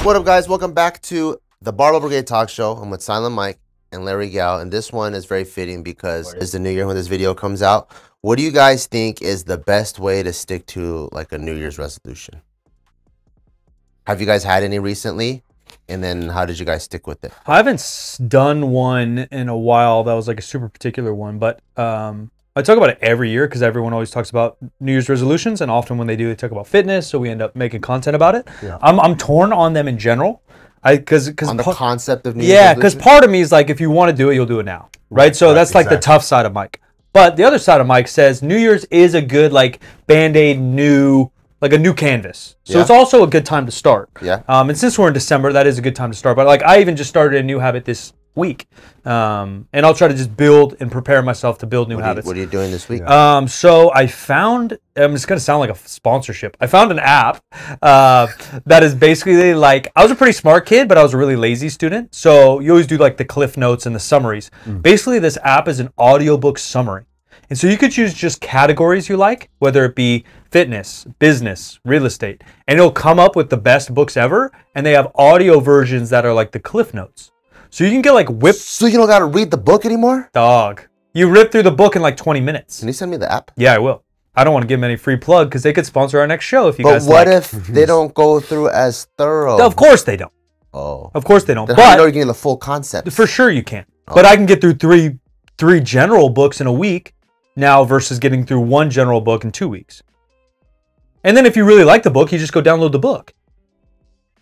What up, guys? Welcome back to the Barbell Brigade Talk Show. I'm with Silent Mike and Larry Gal, and this one is very fitting because it's the new year when this video comes out. What do you guys think is the best way to stick to like a New Year's resolution? Have you guys had any recently? And then how did you guys stick with it? I haven't done one in a while that was like a super particular one, but I talk about it every year because everyone always talks about New Year's resolutions, and often when they do, they talk about fitness, so we end up making content about it. Yeah. I'm torn on them in general. Because on the concept of New Year's resolution? Because part of me is like, if you want to do it, you'll do it now, right? So that's like the tough side of Mike. But the other side of Mike says New Year's is a good like Band-Aid new, like a new canvas. So it's also a good time to start. Yeah. And since we're in December, that is a good time to start. But like I even just started a new habit this week. And I'll try to just build and prepare myself to build new habits. What are you doing this week? So I found, it's going to sound like a sponsorship. I found an app that is basically like, I was a pretty smart kid, but I was a really lazy student. So you always do like the cliff notes and the summaries. Basically, this app is an audiobook summary. And so you could choose just categories you like, whether it be fitness, business, real estate, and it'll come up with the best books ever. And they have audio versions that are like the cliff notes. So you can get like whipped. So you don't got to read the book anymore? Dog. You rip through the book in like 20 minutes. Can you send me the app? Yeah, I will. I don't want to give them any free plug because they could sponsor our next show if you guys like. But what if they don't go through as thorough? Of course they don't. Oh. Of course they don't. Then but how do you know you can get the full concept? For sure you can. Oh. But I can get through three general books in a week now versus getting through one general book in 2 weeks. And then if you really like the book, you just go download the book.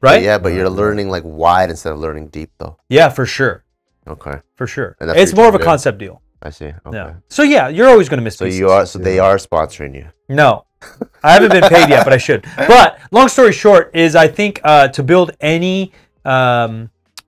Right? Yeah, but you're learning like wide instead of learning deep, though. Yeah, for sure. Okay. For sure. It's more of a concept deal. I see. Okay. Yeah. So yeah, you're always going to miss pieces. So you are. So they are sponsoring you. No, I haven't been paid yet, but I should. But long story short is, I think to build any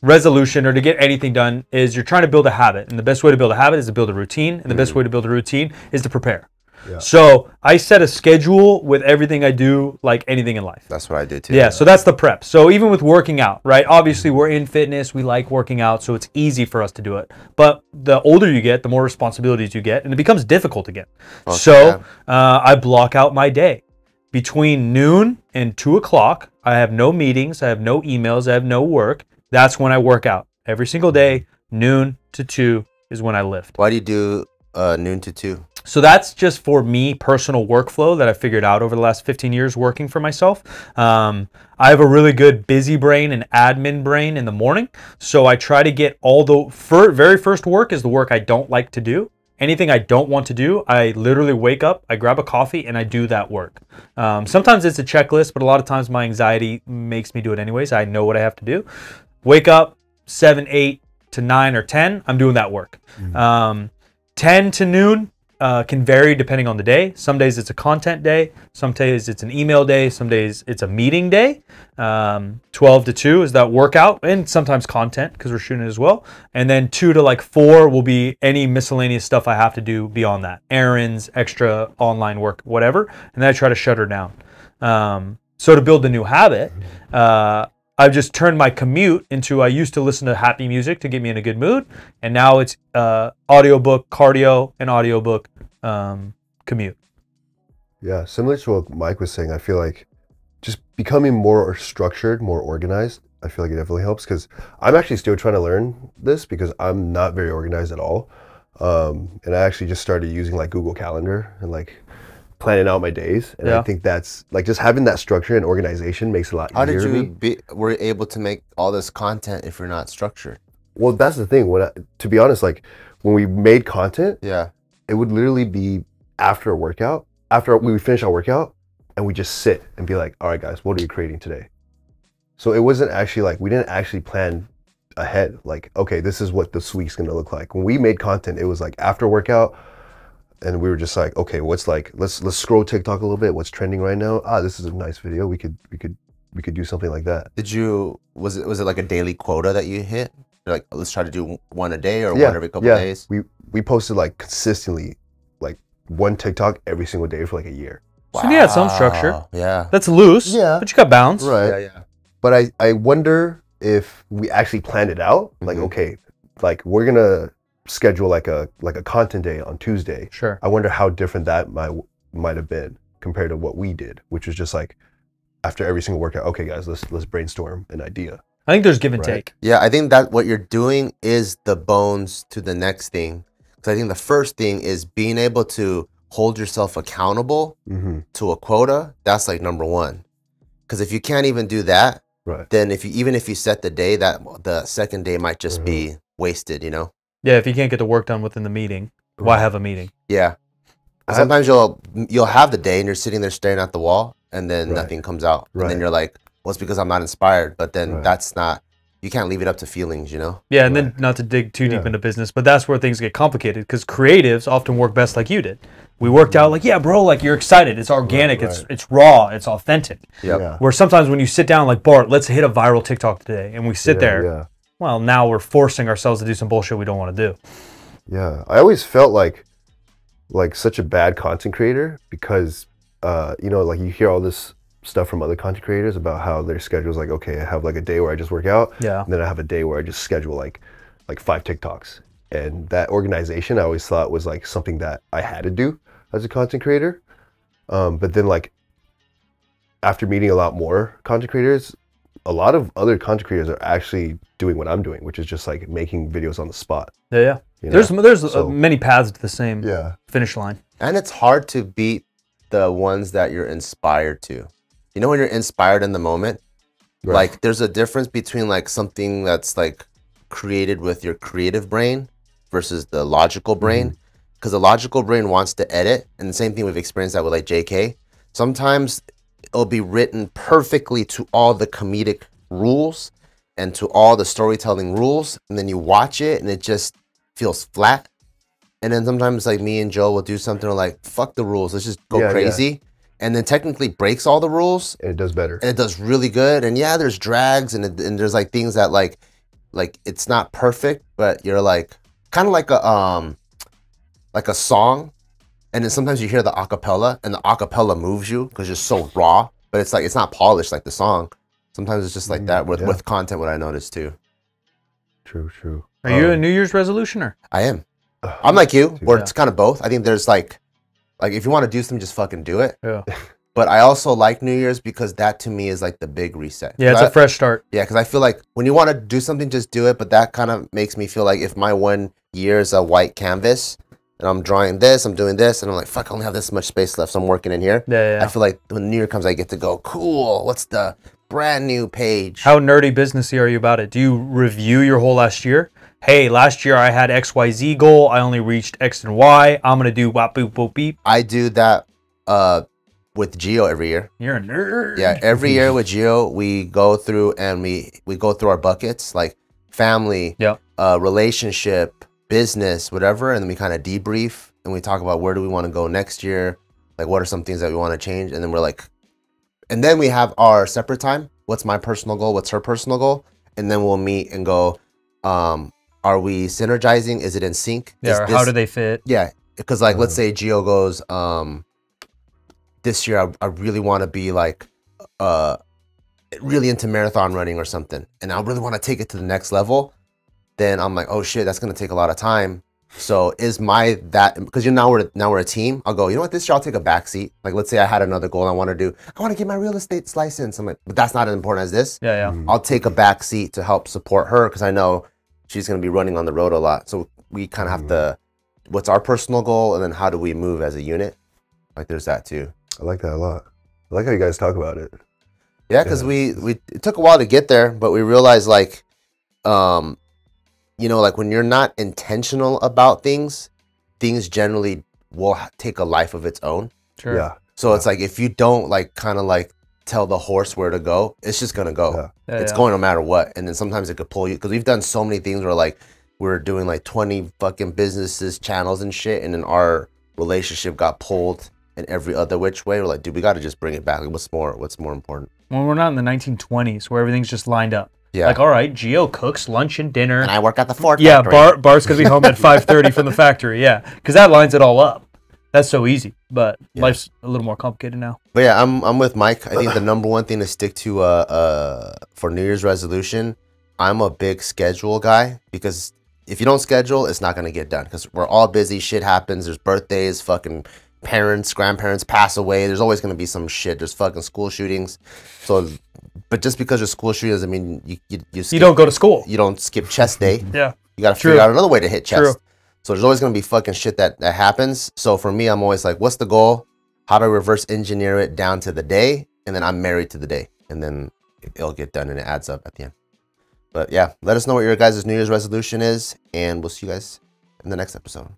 resolution or to get anything done is you're trying to build a habit, and the best way to build a habit is to build a routine, and the best way to build a routine is to prepare. Yeah. So I set a schedule with everything I do, like anything in life. That's what I do too. Yeah, so that's the prep. So even with working out, right? Obviously we're in fitness, we like working out, so it's easy for us to do it. But the older you get, the more responsibilities you get, and it becomes difficult again. Okay. So I block out my day. Between noon and 2 o'clock, I have no meetings, I have no emails, I have no work. That's when I work out. Every single day, noon to 2 is when I lift. Why do you do noon to 2? So that's just for me, personal workflow that I figured out over the last 15 years working for myself. I have a really good busy brain and admin brain in the morning. So I try to get all the very first work is the work I don't like to do. Anything I don't want to do, I literally wake up, I grab a coffee, and I do that work. Sometimes it's a checklist, but a lot of times my anxiety makes me do it anyways. I know what I have to do. Wake up, 7, 8 to 9 or 10, I'm doing that work. 10 to noon, can vary depending on the day. Some days it's a content day, some days it's an email day, some days it's a meeting day. 12 to 2 is that workout, and sometimes content because we're shooting it as well. And then 2 to like 4 will be any miscellaneous stuff I have to do beyond that. Errands, extra online work, whatever. And then I try to shut her down. So to build a new habit, I've just turned my commute into, I used to listen to happy music to get me in a good mood, and now it's audiobook cardio and audiobook commute. Yeah, similar to what Mike was saying, I feel like just becoming more structured, more organized, I feel like it definitely helps, because I'm actually still trying to learn this because I'm not very organized at all. And I actually just started using like Google Calendar and like planning out my days, and I think that's like just having that structure and organization makes it a lot easier. How did you were able to make all this content if you're not structured? Well, that's the thing. To be honest, like when we made content, it would literally be after a workout, after we finish our workout, and we just sit and be like, all right guys, what are you creating today? So it wasn't actually like, we didn't actually plan ahead, like, okay, this is what this week's gonna look like. When we made content, it was like after workout, and we were just like, okay, what's like, let's scroll TikTok a little bit. What's trending right now? Ah, this is a nice video. We could do something like that. Was it like a daily quota that you hit? Like, let's try to do one a day or one every couple of days? We posted like consistently, like one TikTok every single day for like a year. Wow. So you had some structure. Yeah. That's loose. Yeah. But you got balance. Right. Yeah. But I wonder if we actually planned it out. Like, okay, like we're gonna schedule like a content day on Tuesday. Sure. I wonder how different that might have been compared to what we did, which was just like after every single workout, okay, guys, let's brainstorm an idea. I think there's give and take. Yeah, I think that what you're doing is the bones to the next thing. Because I think the first thing is being able to hold yourself accountable to a quota. That's like number one. Because if you can't even do that, then even if you set the day, that the second day might just be wasted, you know? Yeah, if you can't get the work done within the meeting, why have a meeting? Yeah. Sometimes you'll have the day and you're sitting there staring at the wall and then nothing comes out. And then you're like, well, it's because I'm not inspired. But then that's not, you can't leave it up to feelings, you know? Yeah, and then not to dig too deep into business, but that's where things get complicated because creatives often work best like you did. We worked out like, yeah, bro, like you're excited. It's organic. It's raw. It's authentic. Where sometimes when you sit down like, Bart, let's hit a viral TikTok today. And we sit there. Well, now we're forcing ourselves to do some bullshit we don't want to do. Yeah. I always felt like such a bad content creator because, you know, like you hear all this stuff from other content creators about how their schedule's like, okay, I have like a day where I just work out. And then I have a day where I just schedule like 5 TikToks. And that organization I always thought was like something that I had to do as a content creator. But then like after meeting a lot more content creators, a lot of other content creators are actually doing what I'm doing, which is just like making videos on the spot. Yeah. You know? There's many paths to the same finish line. And it's hard to beat the ones that you're inspired to. You know, when you're inspired in the moment, like there's a difference between like something that's like created with your creative brain versus the logical brain. Because the logical brain wants to edit. And the same thing we've experienced that with like JK. Sometimes it'll be written perfectly to all the comedic rules and to all the storytelling rules. And then you watch it and it just feels flat. And then sometimes like me and Joe will do something like, fuck the rules, let's just go crazy. And then technically breaks all the rules. And it does better. And it does really good. And yeah, there's drags and there's like things that like it's not perfect, but you're like, kind of like a song. And then sometimes you hear the acapella and the acapella moves you because it's so raw, but it's like, it's not polished like the song. Sometimes it's just like that with content, what I noticed too. True. Are you a New Year's resolutioner? I am. I'm like you, where it's kind of both. I think there's like if you want to do something, just fucking do it. Yeah. But I also like New Year's because that to me is like the big reset. Yeah, it's a fresh start. Yeah, because I feel like when you want to do something, just do it. But that kind of makes me feel like if my 1 year is a white canvas and I'm drawing this, I'm doing this, and I'm like, fuck, I only have this much space left, so I'm working in here. Yeah. I feel like when New Year comes, I get to go, cool, what's the brand new page? How nerdy businessy are you about it? Do you review your whole last year? Hey, last year I had XYZ goal. I only reached X and Y. I'm going to do wop, boop, boop, beep. I do that with Geo every year. You're a nerd. Yeah, every year with Geo, we go through and we go through our buckets, like family, relationship, business, whatever. And then we kind of debrief and we talk about where do we want to go next year? Like, what are some things that we want to change? And then we're like, and then we have our separate time. What's my personal goal? What's her personal goal? And then we'll meet and go, are we synergizing? Is it in sync? Yeah, or how do they fit? Yeah, because like, let's say Gio goes, this year I really want to be like, really into marathon running or something. And I really want to take it to the next level. Then I'm like, oh shit, that's going to take a lot of time. So is because now we're a team. I'll go, you know what, this year I'll take a back seat. Like, let's say I had another goal I want to get my real estate license. I'm like, but that's not as important as this. Yeah. I'll take a back seat to help support her because I know she's going to be running on the road a lot. So we kind of have to, what's our personal goal? And then how do we move as a unit? Like there's that too. I like that a lot. I like how you guys talk about it. Yeah, because it took a while to get there, but we realized like, you know, like when you're not intentional about things generally will take a life of its own. Sure. Yeah. So it's like, if you don't like kind of like tell the horse where to go, it's just going to go. Yeah. It's going no matter what. And then sometimes it could pull you, because we've done so many things where like we're doing like 20 fucking businesses, channels and shit. And then our relationship got pulled in every other which way. We're like, dude, we got to just bring it back. Like, what's more important? When we're not in the 1920s where everything's just lined up. Yeah. Like, all right, Gio cooks lunch and dinner. And I work at the Ford factory. factory. Bart's going to be home at 5:30 from the factory. Yeah. Because that lines it all up. That's so easy. But life's a little more complicated now. But yeah, I'm with Mike. I think the number one thing to stick to for New Year's resolution, I'm a big schedule guy, because if you don't schedule, it's not going to get done, because we're all busy. Shit happens. There's birthdays, fucking parents, grandparents pass away. There's always going to be some shit. There's fucking school shootings. So, but just because there's school shootings, I mean, you don't go to school. You don't skip chest day. Yeah. You got to figure out another way to hit chest. True. So there's always going to be fucking shit that happens. So for me, I'm always like, what's the goal? How to reverse engineer it down to the day. And then I'm married to the day. And then it'll get done and it adds up at the end. But yeah, let us know what your guys' New Year's resolution is. And we'll see you guys in the next episode.